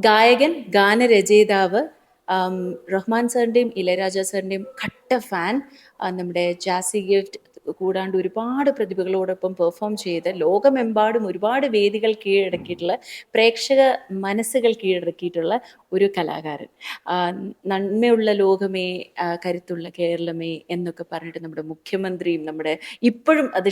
ഗായകൻ, ഗാനരചയിതാവ്, റഹ്മാൻ സാറിൻ്റെയും ഇളയരാജ സാറിൻ്റെയും കട്ട ഫാൻ, നമ്മുടെ ജാസി ഗിഫ്റ്റ് കൂടാണ്ട് ഒരുപാട് പ്രതിഭകളോടൊപ്പം പെർഫോം ചെയ്ത് ലോകമെമ്പാടും ഒരുപാട് വേദികൾ കീഴടക്കിയിട്ടുള്ള, പ്രേക്ഷക മനസ്സുകൾ കീഴടക്കിയിട്ടുള്ള ഒരു കലാകാരൻ. ആ, നന്മയുള്ള ലോകമേ, കരുത്തുള്ള കേരളമേ എന്നൊക്കെ പറഞ്ഞിട്ട് നമ്മുടെ മുഖ്യമന്ത്രിയും നമ്മുടെ ഇപ്പോഴും അത്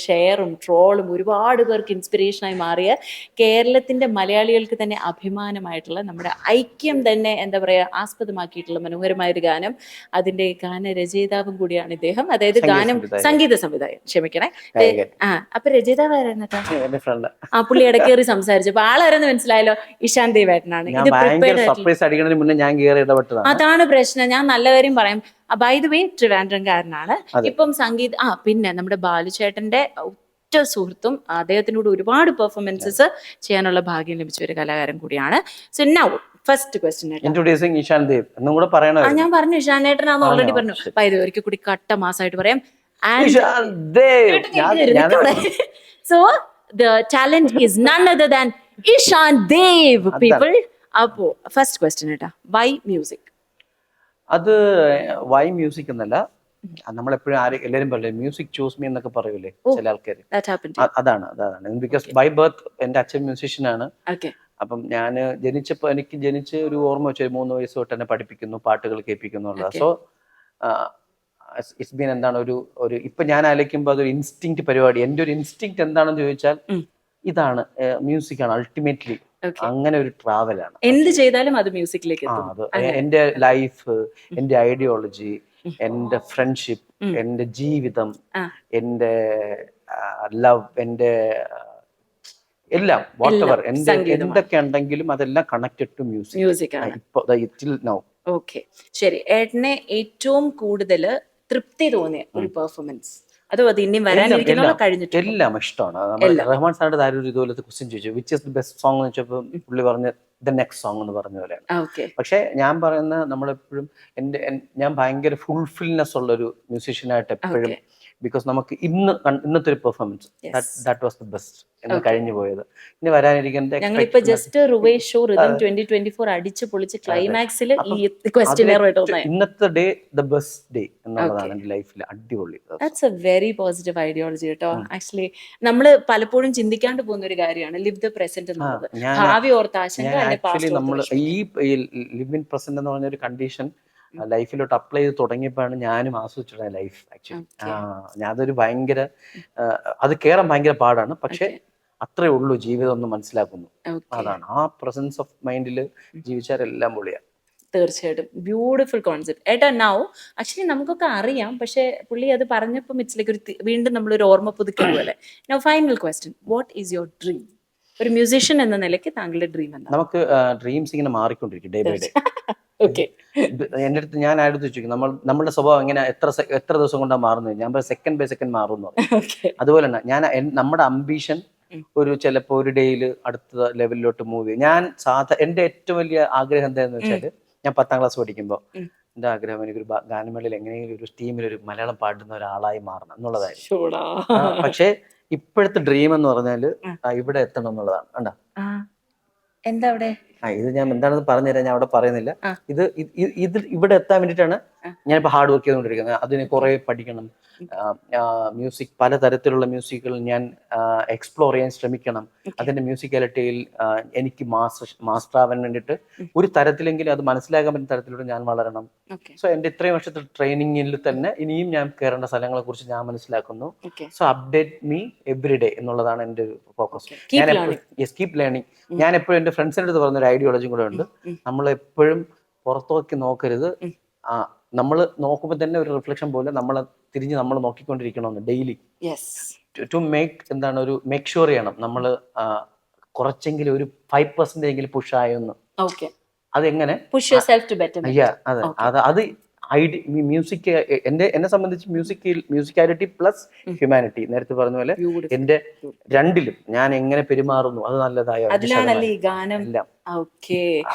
ഷെയറും ട്രോളും ഒരുപാട് പേർക്ക് ഇൻസ്പിറേഷനായി മാറിയ, കേരളത്തിൻ്റെ മലയാളികൾക്ക് തന്നെ അഭിമാനമായിട്ടുള്ള, നമ്മുടെ ഐക്യം തന്നെ എന്താ പറയുക ആസ്പദമാക്കിയിട്ടുള്ള മനോഹരമായൊരു ഗാനം. അതിൻ്റെ ഗാനരചയിതാവും കൂടിയാണ് ഇദ്ദേഹം. അതായത് ഗാനം സംഗീത സംവിധായകൻ, ക്ഷമിക്കണേ. ആ, അപ്പൊ രചയിതാവ് ആരായിരുന്നു കേട്ടോ? ആ, പുള്ളി ഇടയ്ക്ക് കയറി സംസാരിച്ചപ്പോ ആളാരെന്ന് മനസ്സിലായല്ലോ. ഇഷാന്ത് ദേവേട്ടനാണ് ഇത് അതാണ് പ്രശ്നം. ഞാൻ നല്ല കാര്യം പറയാം. ബൈ ദ വേ ട്രിവാൻഡ്രംകാരനാണ്. ഇപ്പം സംഗീത പിന്നെ നമ്മുടെ ബാലുചേട്ടന്റെ ഉറ്റ സുഹൃത്തും അദ്ദേഹത്തിനോട് ഒരുപാട് പെർഫോമൻസസ് ചെയ്യാനുള്ള ഭാഗ്യം ലഭിച്ച ഒരു കലാകാരൻ കൂടിയാണ്. So now first question. ഞാൻ പറഞ്ഞു ഇഷാനേട്ടനാന്ന് ഓൾറെഡി പറഞ്ഞു. ബൈ ദ വേ ഒരിക്കൽ കൂടി കട്ട മാസമായിട്ട് പറയാം. So the talent is none other than Ishan Dev, people. അപ്പോ ഫസ്റ്റ് ക്വസ്റ്റ്യൻ ഏട്ടാ, വൈ മ്യൂസിക്? അത് വൈ മ്യൂസിക് എന്നല്ല, നമ്മളെപ്പോഴും എല്ലാരും പറയില്ലേ മ്യൂസിക് ചൂസ് മീ എന്നൊക്കെ പറയൂലേ ചില ആൾക്കാർ. അതാണ് ബിക്കോസ് ബൈ ബർത്ത് എന്റെ അച്ഛൻ മ്യൂസീഷ്യനാണ്. അപ്പം ഞാൻ ജനിച്ച ഒരു ഓർമ്മ വെച്ചാൽ 3 വയസ്സ് തൊട്ട് എന്നെ പഠിപ്പിക്കുന്നു, പാട്ടുകൾ കേൾപ്പിക്കുന്നു. സോ ഇറ്റ്സ് ബീൻ എന്താണ് ഒരു ഇപ്പൊ ഞാൻ ആലോചിക്കുമ്പോൾ അതൊരു ഇൻസ്റ്റിങ്ക്റ്റ് പരിപാടി. എന്റെ ഒരു ഇൻസ്റ്റിങ്ക്റ്റ് എന്താണെന്ന് ചോദിച്ചാൽ ഇതാണ്, മ്യൂസിക് ആണ് അൾട്ടിമേറ്റ്ലി. അങ്ങനെ ഒരു ട്രാവലാണ്. എന്ത് ചെയ്താലും അത് മ്യൂസിക്കിലേക്ക്. എന്റെ ലൈഫ്, എന്റെ ഐഡിയോളജി, എന്റെ ഫ്രണ്ട്ഷിപ്പ്, എന്റെ ജീവിതം, എന്റെ ലവ്, എന്റെ എല്ലാം വാട്ടെവർ എന്തൊക്കെ ഉണ്ടെങ്കിലും അതെല്ലാം കണക്റ്റഡ് ടു മ്യൂസിക്. ഓക്കെ, ശരി. ഏട്ടനെ ഏറ്റവും കൂടുതൽ തൃപ്തി തോന്നിയ ഒരു പെർഫോമൻസ്, അതോ അത് ഇനിയും വരാനിരിക്കുന്ന കഴിഞ്ഞിട്ട്? എല്ലാം ഇഷ്ടമാണ്. റഹ്മാൻ സാറിന്റെ താരം ഇതുപോലത്തെ ക്വസ്റ്റ്യൻ ചോദിച്ചു which is the best song എന്ന് വെച്ചപ്പോൾ പുള്ളി പറഞ്ഞ ദ നെക്സ്റ്റ് സോങ് എന്ന് പറഞ്ഞ പോലെയാണ്. പക്ഷെ ഞാൻ പറയുന്ന നമ്മളെപ്പോഴും ഞാൻ ഭയങ്കര ഫുൾഫിൽനെസ് ഉള്ള ഒരു മ്യൂസീഷ്യനായിട്ട് എപ്പോഴും, ബിക്കോസ് നമുക്ക് ഇന്നത്തെ ഒരു performance that was the best എന്ന് കഴിഞ്ഞു പോയത്. ഇനി വരാനിരിക്കുന്ന ഞങ്ങളിപ്പോ ജസ്റ്റ് റുവേഷ് ഷോ റിതം 2024 അടിച്ചു പൊളിച്ച് ക്ലൈമാക്സിൽ ഈ ക്വസ്റ്റ്യൻ ഇന്നത്തെ ഡേ ദ ബെസ്റ്റ് ഡേ എന്നുള്ളതാണ് എന്റെ ലൈഫിൽ. അടിപൊളി. That's A very positive ideology കേട്ടോ. ആക്ച്വലി നമ്മള് പലപ്പോഴും ചിന്തിക്കാണ്ട് പോകുന്ന ഒരു കാര്യമാണ് ലിവ് ദ പ്രസന്റ് എന്നുള്ളത്. ഭാവി ഓർത്ത് ആശങ്ക. നമ്മൾ ഈ ലിവ് ഇൻ പ്രസന്റ് എന്ന് പറഞ്ഞ ഒരു കണ്ടീഷൻ ലൈഫിലോട്ട് അപ്ലൈ ചെയ്ത് തുടങ്ങിയപ്പോഴാണ് ഞാനും ആസ്വദിച്ചിട്ടുള്ള ലൈഫ്. ആക്ച്വലി ഞാനതൊരു ഭയങ്കര അത് കേറാൻ ഭയങ്കര പാടാണ്. പക്ഷെ അത്രേ ഉള്ളൂ ജീവിതം എന്ന് മനസ്സിലാക്കുന്നു. അതാണ് ആ പ്രസൻസ് ഓഫ് മൈൻഡിൽ ജീവിച്ചാൽ എല്ലാം പൊളിയാ. തീർച്ചയായിട്ടും ബ്യൂട്ടിഫുൾ കോൺസെപ്റ്റ് ഏട്ടാ. നൗ ആക്ച്വലി നമുക്കൊക്കെ അറിയാം, പക്ഷെ പുള്ളി അത് പറഞ്ഞപ്പോൾ ഇറ്റ്സ് ഒരു വീണ്ടും നമ്മളൊരു ഓർമ്മ പുതുക്കൽ പോലെ. Now final question, what is your dream? ഒരു മ്യൂസീഷ്യൻ എന്ന നിലയ്ക്ക് താങ്കളുടെ ഡ്രീം എന്താ? നമുക്ക് ഡ്രീംസ് ഇങ്ങനെ മാറിക്കൊണ്ടിരിക്കും ഡേ ബൈ ഡേ. എന്റെ അടുത്ത് ഞാൻ അടുത്ത് വെച്ചു നമ്മളുടെ സ്വഭാവം എങ്ങനെ എത്ര ദിവസം കൊണ്ടാണ് മാറുന്നത്? ഞാൻ സെക്കൻഡ് ബൈ സെക്കൻഡ് മാറുന്നു. അതുപോലെ തന്നെ നമ്മുടെ അംബീഷൻ ചിലപ്പോ ഒരു ഡേയിൽ അടുത്ത ലെവലിലോട്ട് മൂവ് ചെയ്യും. ഞാൻ എന്റെ ഏറ്റവും വലിയ ആഗ്രഹം എന്താണെന്ന് വെച്ചാല്, ഞാൻ 10ാം ക്ലാസ് പഠിക്കുമ്പോൾ എന്റെ ആഗ്രഹം എനിക്കൊരു ഗാനമേളയിൽ എങ്ങനെയെങ്കിലും ഒരു ടീമിൽ ഒരു മലയാളം പാടുന്ന ഒരാളായി മാറണം എന്നുള്ളതായിരുന്നു. പക്ഷെ ഇപ്പോഴത്തെ ഡ്രീം എന്ന് പറഞ്ഞാല് ഇവിടെ എത്തണം എന്നുള്ളതാണ്. കണ്ടാ എന്താ അവിടെ? ഇത് ഞാൻ എന്താണെന്ന് പറഞ്ഞുതരാം, ഞാൻ അവിടെ പറയുന്നില്ല. ഇത് ഇവിടെ എത്താൻ വേണ്ടിയിട്ടാണ് ഞാനിപ്പോ ഹാർഡ് വർക്ക് ചെയ്തുകൊണ്ടിരിക്കുന്നത്. അതിന് കുറെ പഠിക്കണം. മ്യൂസിക്, പലതരത്തിലുള്ള മ്യൂസിക്കുകൾ ഞാൻ എക്സ്പ്ലോർ ചെയ്യാൻ ശ്രമിക്കണം. അതിന്റെ മ്യൂസിക്കാലിറ്റിയിൽ എനിക്ക് മാസ്റ്റർ ആവാൻ വേണ്ടിയിട്ട് ഒരു തരത്തിലെങ്കിലും അത് മനസ്സിലാക്കാൻ പറ്റുന്ന തരത്തിലൂടെ ഞാൻ വളരണം. സോ എന്റെ ഇത്രയും വർഷത്തെ ട്രെയിനിങ്ങിൽ തന്നെ ഇനിയും ഞാൻ കയറേണ്ട സ്ഥലങ്ങളെ കുറിച്ച് ഞാൻ മനസ്സിലാക്കുന്നു. So update me every day എന്നുള്ളതാണ് എന്റെ ഒരു ഫോക്കസ്. ഞാൻ കീപ് ലേണിംഗ്. ഞാൻ എപ്പോഴും എന്റെ ഫ്രണ്ട്സിന്റെ അടുത്ത് പറഞ്ഞൊരു ഐഡിയോളജി കൂടെ ഉണ്ട്. നമ്മൾ എപ്പോഴും പുറത്തോക്കി നോക്കരുത്. നമ്മൾ നോക്കുമ്പോൾ തന്നെ ഒരു റിഫ്ലക്ഷൻ പോലെ നമ്മളെ തിരിഞ്ഞ് നമ്മൾ നോക്കിക്കൊണ്ടിരിക്കണമെന്ന് ഡെയിലി. ടു മേക്ക് ഷുവർ ചെയ്യണം നമ്മൾ കുറച്ചെങ്കിലും ഒരു 5% എങ്കിലും പുഷ് ആയെന്ന്. അതെങ്ങനെ? അത് മ്യൂസിക് എന്നെ സംബന്ധിച്ച് മ്യൂസിക്കാലിറ്റി പ്ലസ് ഹ്യൂമാനിറ്റി. നേരത്തെ പറഞ്ഞ പോലെ എന്റെ രണ്ടിലും ഞാൻ എങ്ങനെ പെരുമാറുന്നു അത് നല്ലതായോ എല്ലാം.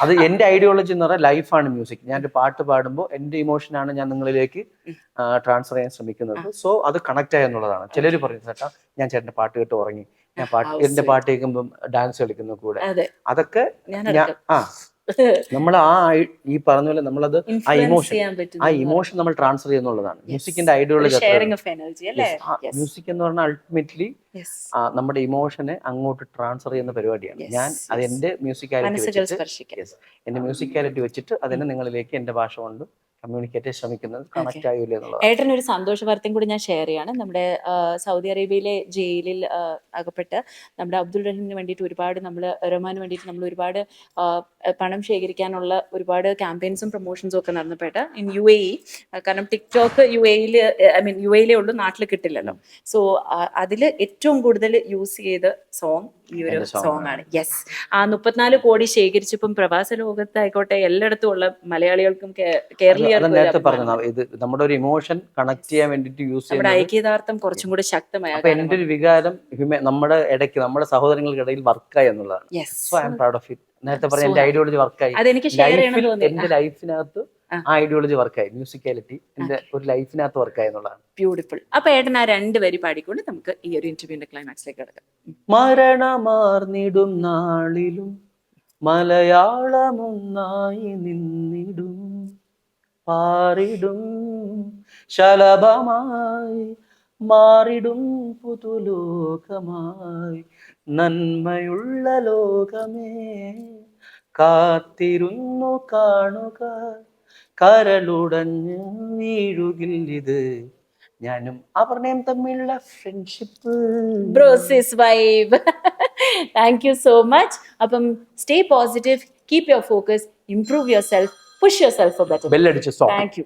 അത് എന്റെ ഐഡിയോളജി എന്ന് പറഞ്ഞാൽ ലൈഫാണ് മ്യൂസിക്. ഞാൻ ഒരു പാട്ട് പാടുമ്പോൾ എന്റെ ഇമോഷനാണ് ഞാൻ നിങ്ങളിലേക്ക് ട്രാൻസ്ഫർ ചെയ്യാൻ ശ്രമിക്കുന്നത്. സോ അത് കണക്ട് ആയെന്നുള്ളതാണ്. ചിലർ പറയും ചേട്ടാ ഞാൻ ചേട്ടന്റെ പാട്ട് കേട്ട് ഉറങ്ങി, ഞാൻ എന്റെ പാട്ട് കേൾക്കുമ്പോൾ ഡാൻസ് കളിക്കുന്നു കൂടെ. അതെ, അതൊക്കെ ഞാനടക്കം. നമ്മൾ ഈ പറഞ്ഞ പോലെ നമ്മളത് ആ ഇൻഫ്ലുവൻസ് ചെയ്യാൻ ആ പറ്റുന്നു ഇമോഷൻ നമ്മൾ ട്രാൻസ്ഫർ ചെയ്യുന്നുള്ളതാണ്. മ്യൂസിക്കിന്റെ ഐഡിയോളജി ഷെയറിംഗ് ഓഫ് എനർജി അല്ലേ? മ്യൂസിക് എന്ന് പറഞ്ഞാൽ അൾട്ടിമേറ്റ്ലി യെസ്, നമ്മുടെ ഇമോഷനെ അങ്ങോട്ട് ട്രാൻസ്ഫർ ചെയ്യുന്ന പരിപാടിയാണ്. ഞാൻ അത് എന്റെ മ്യൂസിക്കാലിറ്റി മനസ്സുകൾ വെച്ചിട്ട് സ്പർശിക്കാൻ. എന്റെ മ്യൂസിക്കാലിറ്റി വെച്ചിട്ട് അതിനെ നിങ്ങളിലേക്ക് എന്റെ ഭാഷ കൊണ്ട് കമ്മ്യൂണിക്കേറ്റ് ശ്രമിക്കുന്നത് കണക്ട് ആയില്ല എന്നുള്ളത്. ഏട്ടനൊരു സന്തോഷ വാർത്തയും കൂടി ഞാൻ ഷെയർ ചെയ്യാണ്. നമ്മുടെ സൗദി അറേബ്യയിലെ ജയിലിൽ അകപ്പെട്ട് നമ്മുടെ അബ്ദുൾ റഹീമിന് വേണ്ടിയിട്ട് ഒരുപാട്, നമ്മൾ റഹ്മാന് വേണ്ടിയിട്ട് നമ്മൾ ഒരുപാട് പണം ശേഖരിക്കാനുള്ള ഒരുപാട് ക്യാമ്പയിൻസും പ്രൊമോഷൻസും ഒക്കെ നടന്നപ്പെട്ട ഇൻ UAE. കാരണം ടിക്ടോക്ക് UAE ഉള്ളൂ, നാട്ടിൽ കിട്ടില്ലല്ലോ. സോ അതിൽ ഏറ്റവും കൂടുതൽ യൂസ് ചെയ്ത സോങ് ഈ ഒരു സോങ് ആണ്. യെസ്, ആ 34 കോടി ശേഖരിച്ചപ്പം പ്രവാസ ലോകത്തായിക്കോട്ടെ എല്ലായിടത്തും ഉള്ള മലയാളികൾക്കും കേരളീയർക്കും നേരത്തെ പറഞ്ഞു, ഇത് നമ്മുടെ ഒരു ഇമോഷൻ കണക്ട് ചെയ്യാൻ വേണ്ടിട്ട് യൂസ് നമ്മുടെ ചെയ്യുന്നത്. ഐക്യദാർഢ്യം കുറച്ചും കൂടി ശക്തമായ അപ്പൊ എന്റെ ഒരു വികാരം നമ്മുടെ ഇടയ്ക്ക് നമ്മുടെ സഹോദരങ്ങൾക്കിടയിൽ വർക്കായി എന്നുള്ളതാണ്. So I am proud of it. നേരത്തെ പറഞ്ഞ എന്റെ ഐഡിയോളജി വർക്കായി, അതെനിക്ക് ഷെയർ ചെയ്യണം തോന്നി. എന്റെ ലൈഫിനകത്ത് ആ ഐഡിയോളജി വർക്കായി, മ്യൂസിക്കാലിറ്റി എന്റെ ഒരു ലൈഫിനകത്ത് വർക്കായി എന്നുള്ളതാണ്. ബ്യൂട്ടിഫുൾ. അപ്പൊ ഏട്ടൻ ആ 2 വരി പാടിക്കൊണ്ട് നമുക്ക് ഈ ഒരു ഇന്റർവ്യൂവിന്റെ ക്ലൈമാക്സിലേക്ക് കിടക്കാം. മരണമാർന്നിടും നാളിലും മലയാളമൊന്നായി നിന്നിടും, പാറിടും ശലഭമായി മാറിടും പുതുലോകമായി, നന്മയുള്ള ലോകമേ കാത്തിരുന്നു കാണുക, കരളുടഞ്ഞ് വീഴുകില്ലിത് ഞാനും അപർണയും തമ്മിലുള്ള friendship. Bro sis vibe. Thank you so much. അപ്പം stay positive, keep your focus, improve yourself, push yourself for better. ബെല്ലടിച്ച് താങ്ക് യു.